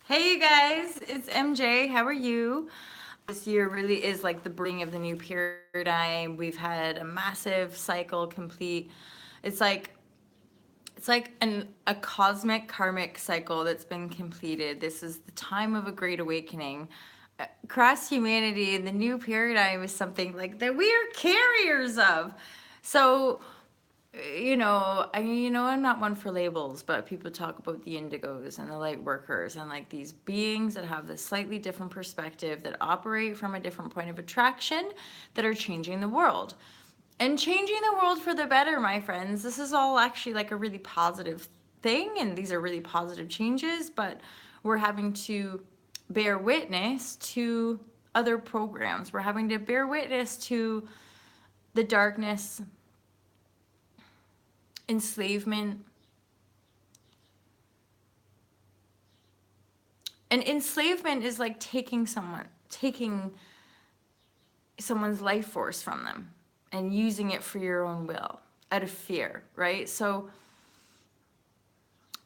Hey you guys, it's MJ. How are you? This year really is like the birthing of the new paradigm. We've had a massive cycle complete. It's like a cosmic karmic cycle that's been completed. This is the time of a great awakening. Across humanity, and the new paradigm is something like that we are carriers of. So I'm not one for labels, but people talk about the indigos and the light workers and like these beings that have this slightly different perspective that operate from a different point of attraction that are changing the world. And changing the world for the better, my friends. This is all actually like a really positive thing, and these are really positive changes, but we're having to bear witness to other programs. We're having to bear witness to the darkness, enslavement. And enslavement is like taking someone's life force from them and using it for your own will out of fear, right? So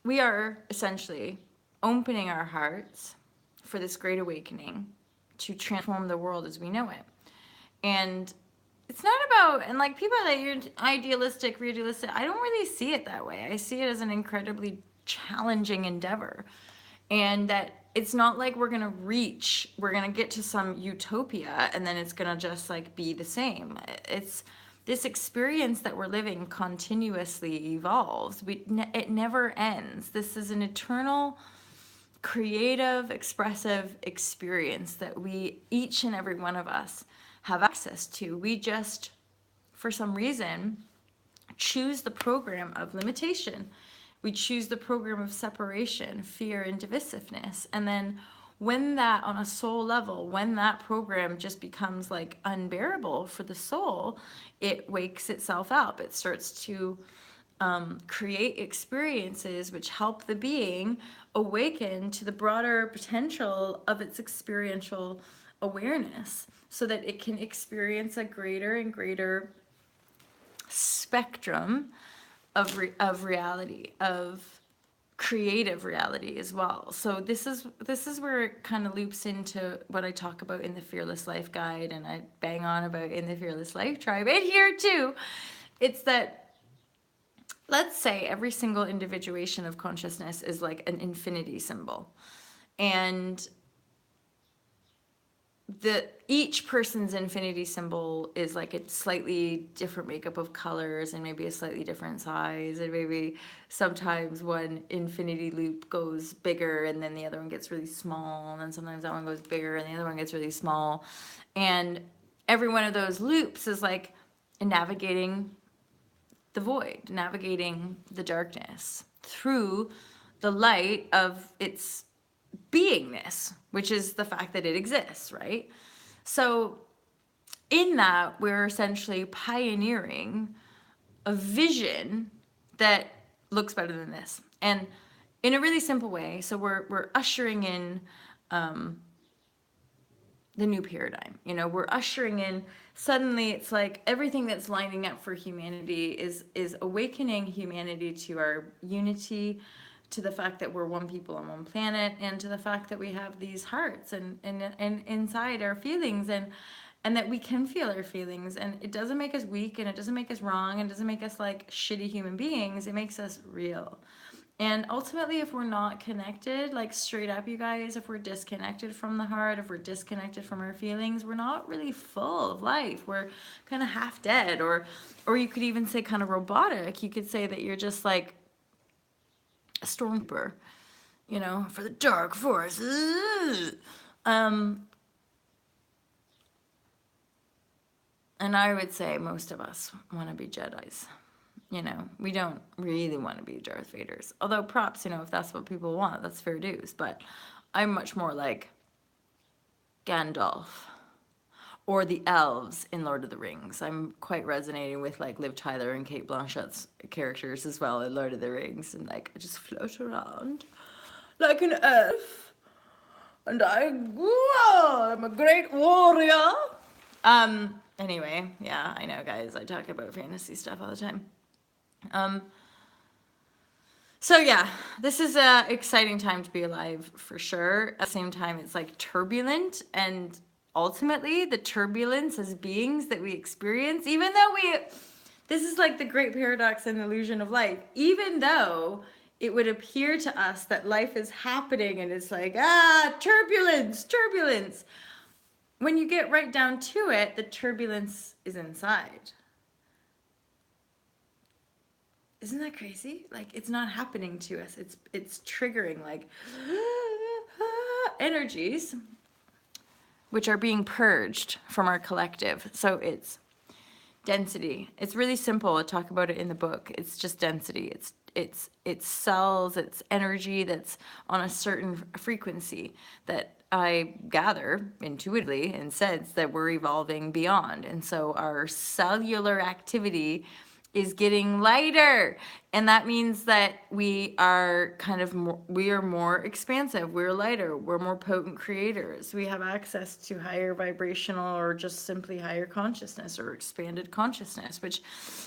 we are essentially opening our hearts for this great awakening to transform the world as we know it. And it's not about, and like people are like, you're idealistic, realistic. I don't really see it that way. I see it as an incredibly challenging endeavor. And that it's not like we're gonna get to some utopia and then it's gonna just like be the same. It's this experience that we're living continuously evolves. It never ends. This is an eternal, creative, expressive experience that we, each and every one of us, have access to. We just, for some reason, choose the program of limitation. We choose the program of separation, fear, and divisiveness. And then when that, on a soul level, when that program just becomes like unbearable for the soul, it wakes itself up. It starts to create experiences which help the being awaken to the broader potential of its experiential awareness so that it can experience a greater and greater spectrum of reality, of creative reality as well. So this is where it kind of loops into what I talk about in the Fearless Life Guide, and I bang on about in the Fearless Life Tribe, and here too. It's that, let's say every single individuation of consciousness is like an infinity symbol, and each person's infinity symbol is like a slightly different makeup of colors and maybe a slightly different size, and maybe sometimes one infinity loop goes bigger and then the other one gets really small, and then sometimes that one goes bigger and the other one gets really small, and every one of those loops is like navigating the void, navigating the darkness through the light of its beingness, which is the fact that it exists, right? So, in that, we're essentially pioneering a vision that looks better than this. And in a really simple way, so we're ushering in the new paradigm. We're ushering in, suddenly it's like everything that's lining up for humanity is awakening humanity to our unity, to the fact that we're one people on one planet, and to the fact that we have these hearts and inside our feelings, and that we can feel our feelings, and it doesn't make us weak, and it doesn't make us wrong, and it doesn't make us like shitty human beings. It makes us real. And ultimately, if we're not connected, like straight up, you guys, if we're disconnected from the heart, if we're disconnected from our feelings, we're not really full of life. We're kind of half dead, or you could even say kind of robotic. You could say that you're just like a stormtrooper, for the dark forces. And I would say most of us want to be Jedis. We don't really want to be Darth Vaders. Although props, if that's what people want, that's fair dues. But I'm much more like Gandalf or the elves in Lord of the Rings. I'm quite resonating with like Liv Tyler and Kate Blanchett's characters as well in Lord of the Rings, and like I just float around like an elf, and I'm a great warrior. Anyway, yeah, I know, guys. I talk about fantasy stuff all the time. So yeah, this is a exciting time to be alive for sure. At the same time, it's like turbulent, and ultimately the turbulence as beings that we experience, even though this is like the great paradox and illusion of life, even though it would appear to us that life is happening and it's like, turbulence, turbulence. When you get right down to it, the turbulence is inside. Isn't that crazy? Like, it's not happening to us. It's triggering like energies which are being purged from our collective. So it's density. It's really simple. I talk about it in the book. It's just density. It's cells, it's energy that's on a certain frequency that I gather intuitively and sense that we're evolving beyond. And so our cellular activity is getting lighter, and that means that we are we are more expansive, we're lighter, we're more potent creators, we have access to higher vibrational or just simply higher consciousness or expanded consciousness, which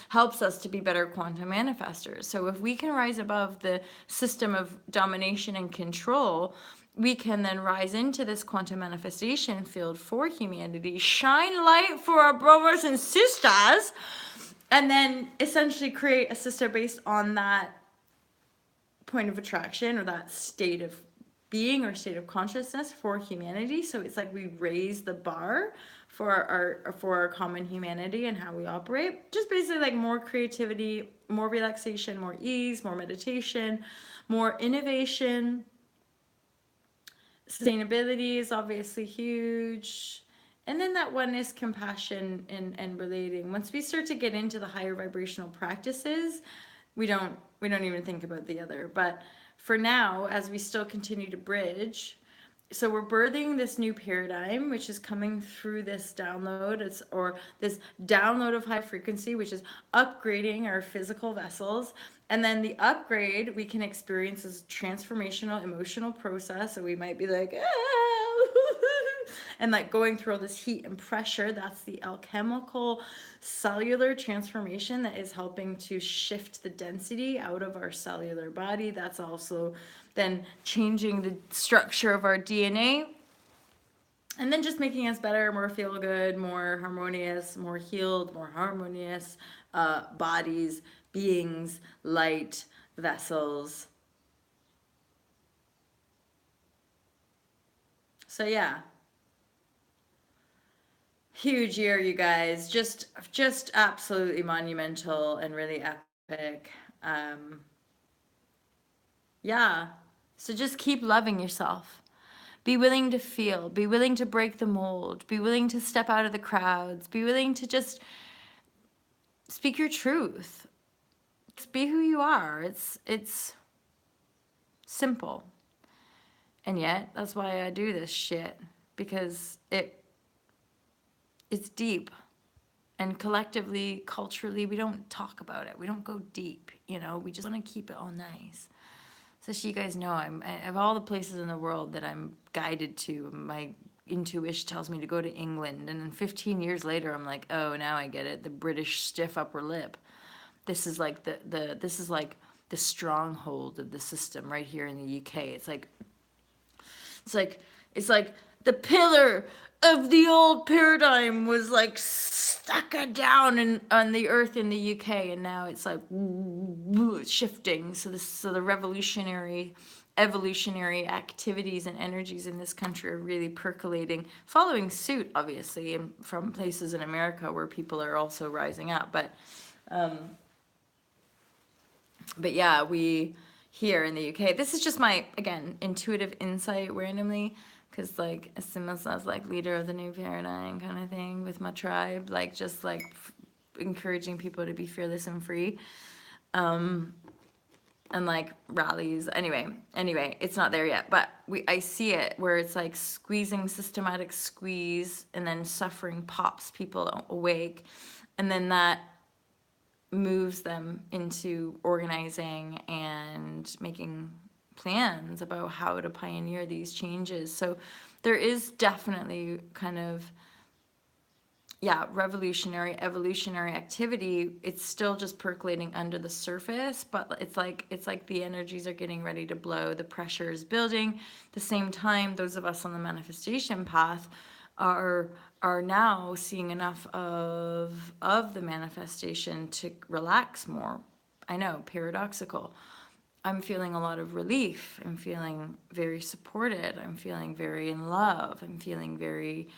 helps us to be better quantum manifestors. So if we can rise above the system of domination and control, we can then rise into this quantum manifestation field for humanity, shine light for our brothers and sisters, and then essentially create a system based on that point of attraction or that state of being or state of consciousness for humanity. So it's like we raise the bar for our common humanity and how we operate. Just basically like more creativity, more relaxation, more ease, more meditation, more innovation. Sustainability is obviously huge. And then that oneness, compassion, and relating. Once we start to get into the higher vibrational practices, we don't even think about the other. But for now, as we still continue to bridge, so we're birthing this new paradigm, which is coming through this download, or this download of high frequency, which is upgrading our physical vessels. And then the upgrade we can experience as transformational emotional process. So we might be like, and like going through all this heat and pressure. That's the alchemical cellular transformation that is helping to shift the density out of our cellular body. That's also then changing the structure of our DNA, and then just making us better, more feel good, more harmonious, more healed, more harmonious bodies, beings, light, vessels. So yeah, huge year, you guys. Just absolutely monumental and really epic. Yeah. So just keep loving yourself. Be willing to feel. Be willing to break the mold. Be willing to step out of the crowds. Be willing to just speak your truth. Just be who you are. It's simple. And yet, that's why I do this shit, because it's deep. And collectively, culturally, we don't talk about it. We don't go deep, we just want to keep it all nice. So you guys know, of all the places in the world that I'm guided to, my intuition tells me to go to England, and then 15 years later, I'm like, oh, now I get it. The British stiff upper lip. This is like this is like the stronghold of the system right here in the UK. It's like the pillar of the old paradigm was like stuck down on the earth in the UK, and now it's like shifting. So the evolutionary activities and energies in this country are really percolating, following suit, obviously, from places in America where people are also rising up. But yeah, we here in the UK, this is just my, again, intuitive insight randomly, because like as soon as I was like leader of the new paradigm kind of thing with my tribe, like just like encouraging people to be fearless and free, and like rallies. Anyway, it's not there yet, but I see it where it's like systematic squeeze, and then suffering pops people awake, and then that moves them into organizing and making plans about how to pioneer these changes. So there is definitely kind of yeah, revolutionary, evolutionary activity. It's still just percolating under the surface, but it's like the energies are getting ready to blow. The pressure is building. At the same time, those of us on the manifestation path are are now seeing enough of the manifestation to relax more. I know, paradoxical. I'm feeling a lot of relief. I'm feeling very supported. I'm feeling very in love. I'm feeling very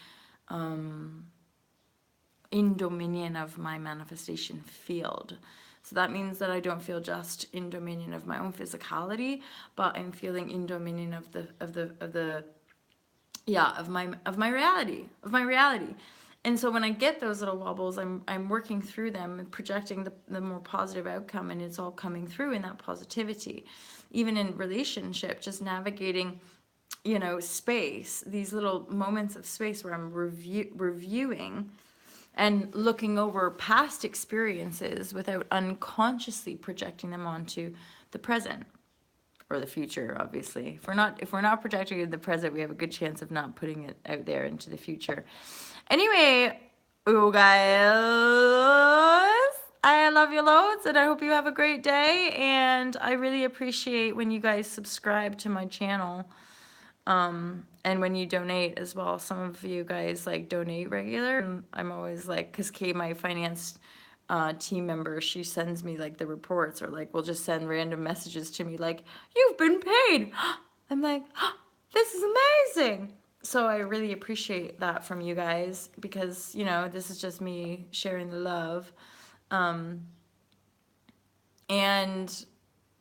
in dominion of my manifestation field. So that means that I don't feel just in dominion of my own physicality, but I'm feeling in dominion of the yeah, of my reality. And so when I get those little wobbles, I'm working through them and projecting the more positive outcome, and it's all coming through in that positivity. Even in relationship, just navigating, space, these little moments of space where I'm reviewing and looking over past experiences without unconsciously projecting them onto the present or the future. Obviously, if we're not projecting in the present, we have a good chance of not putting it out there into the future. Anyway, you guys, I love you loads, and I hope you have a great day, and I really appreciate when you guys subscribe to my channel. And when you donate as well. Some of you guys like donate regular, and I'm always like, because Kay, my finance team member, she sends me like the reports, or like will just send random messages to me like, you've been paid. I'm like, this is amazing. So I really appreciate that from you guys, because this is just me sharing the love. And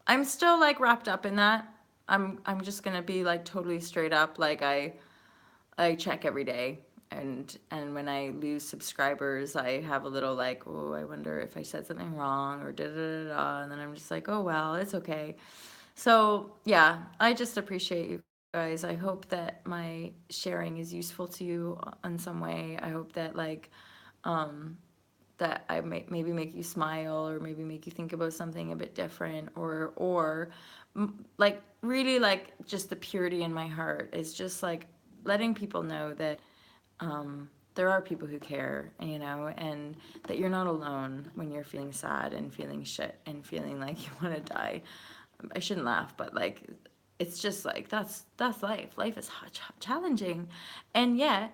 I'm still like wrapped up in that. I'm just gonna be like totally straight up. Like I check every day, and when I lose subscribers, I have a little like, oh, I wonder if I said something wrong or da da da da, and then I'm just like, oh well, it's okay. So yeah, I just appreciate you guys. I hope that my sharing is useful to you in some way. I hope that that I maybe make you smile, or maybe make you think about something a bit different, or like really like just the purity in my heart is just like letting people know that there are people who care, and that you're not alone when you're feeling sad and feeling shit and feeling like you want to die. I shouldn't laugh, but like it's just like that's life. Life is challenging, and yet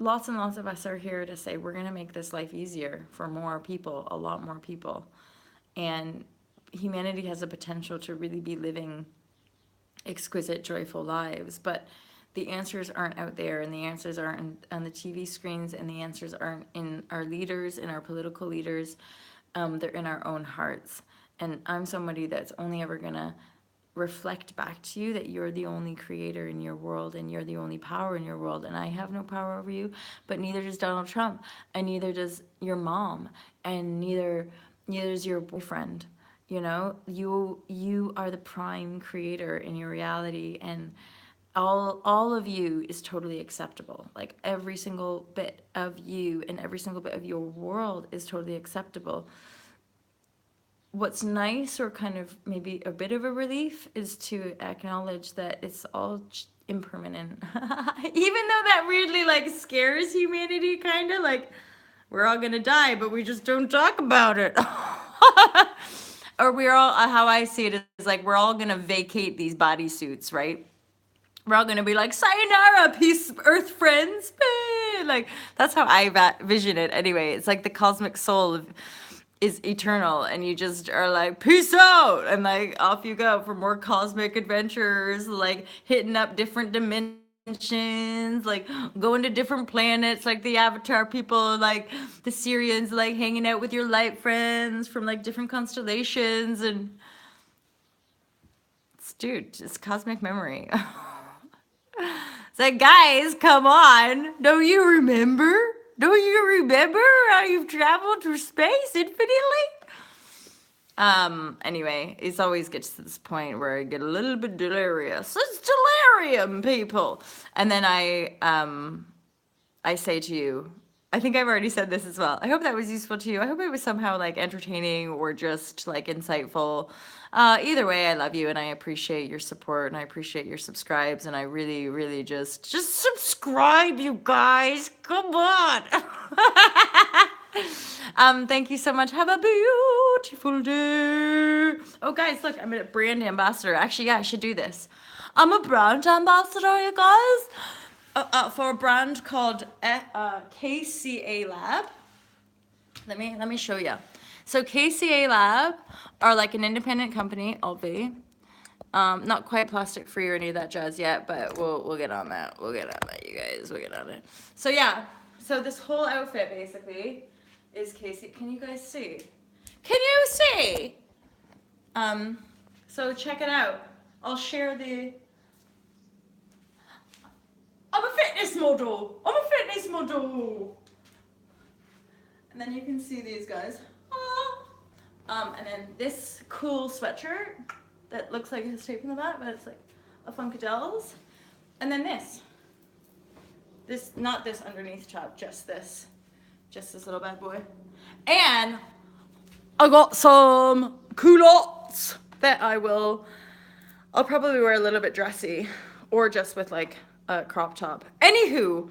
lots and lots of us are here to say we're going to make this life easier for more people, a lot more people. And humanity has a potential to really be living exquisite, joyful lives. But the answers aren't out there, and the answers aren't on the TV screens, and the answers aren't in our leaders, in our political leaders. They're in our own hearts. And I'm somebody that's only ever going to reflect back to you that you're the only creator in your world, and you're the only power in your world, and I have no power over you, but neither does Donald Trump, and neither does your mom, and neither does your boyfriend. You are the prime creator in your reality, and all of you is totally acceptable. Like every single bit of you and every single bit of your world is totally acceptable. What's nice, or kind of maybe a bit of a relief, is to acknowledge that it's all impermanent. Even though that weirdly like scares humanity, kind of like we're all gonna die, but we just don't talk about it. Or we're all, how I see it is like we're all gonna vacate these bodysuits, right? We're all gonna be like, sayonara, peace, earth friends. Like that's how I vision it. Anyway, it's like the cosmic soul is eternal, and you just are like, peace out, and like off you go for more cosmic adventures, like hitting up different dimensions, like going to different planets, like the Avatar people, like the Syrians, like hanging out with your light friends from like different constellations, and it's cosmic memory. It's like, guys, come on. Don't you remember? Don't you remember how you've traveled through space infinitely? Anyway, it always gets to this point where I get a little bit delirious. It's delirium, people. And then I say to you, I think I've already said this as well. I hope that was useful to you. I hope it was somehow like entertaining or just like insightful. Either way, I love you and I appreciate your support and I appreciate your subscribes and I really, really just subscribe, you guys. Come on. Thank you so much. Have a beautiful day. Oh, guys, look, I'm a brand ambassador. Actually, yeah, I should do this. I'm a brand ambassador, you guys. For a brand called KCA Lab. Let me show you. So KCA Lab are like an independent company, obvi. Not quite plastic free or any of that jazz yet, but we'll get on that. We'll get on that, you guys. We'll get on it. So yeah. So this whole outfit basically is KC. Can you guys see? Can you see? So check it out. I'll share the. I'm a fitness model. I'm a fitness model. And then you can see these guys. And then this cool sweatshirt that looks like it has tape in the back, but it's like a Funkadelics. And then this. This, not this underneath top, just this little bad boy. And I got some culottes that I'll probably wear a little bit dressy or just with like a crop top. Anywho,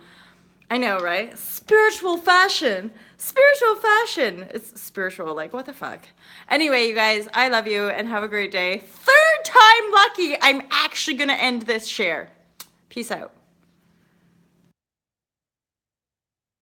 I know, right? Spiritual fashion. Spiritual fashion. It's spiritual, like what the fuck? Anyway, you guys, I love you and have a great day. Third time lucky, I'm actually gonna end this share. Peace out.